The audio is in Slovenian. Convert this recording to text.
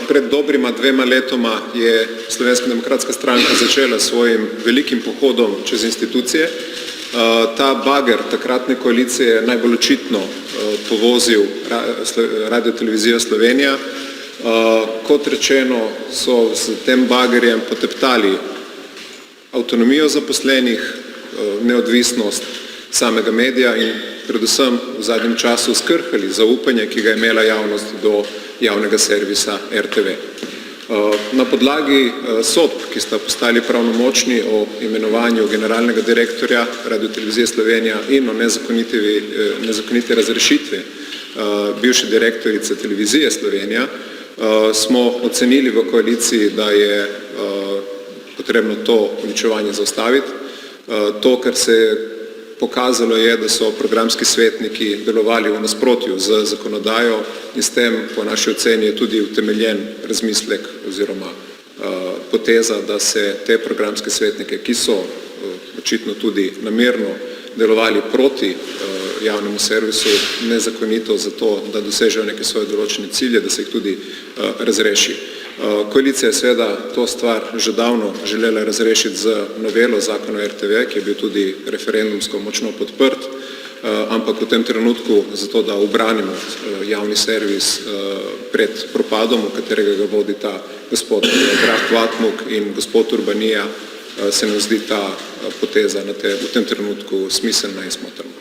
pred dobrima 2 letoma je Slovenska demokratska stranka začela svojim velikim pohodom čez institucije. Ta bager takratne koalicije je najbolj očitno povozil Radio-televizijo Slovenija. Kot rečeno, so s tem bagerjem poteptali avtonomijo zaposlenih, neodvisnost samega medija in predvsem v zadnjem času skrhali zaupanje, ki ga je imela javnost do javnega servisa RTV. Na podlagi sodb, ki sta postali pravnomočni o imenovanju generalnega direktorja Radio-televizije Slovenija in o nezakonite razrešitve bivše direktorice Televizije Slovenija, smo ocenili v koaliciji, da je potrebno to uničevanje zaustaviti. To, kar se je pokazalo, je, da so programski svetniki delovali v nasprotju z zakonodajo in s tem, po naši oceni, je tudi utemeljen razmislek oziroma poteza, da se te programske svetnike, ki so očitno tudi namerno delovali proti javnemu servisu, nezakonito zato, da dosežejo neke svoje določene cilje, da se jih tudi razreši. Koalicija je seveda to stvar že davno želela razrešiti z novelo zakona o RTV, ki je bil tudi referendumsko močno podprt, ampak v tem trenutku zato, da ubranimo javni servis pred propadom, v katerega ga vodi ta gospod Graf Vatmuk in gospod Urbanija, se nam zdi ta poteza v tem trenutku smiselna in smotrna.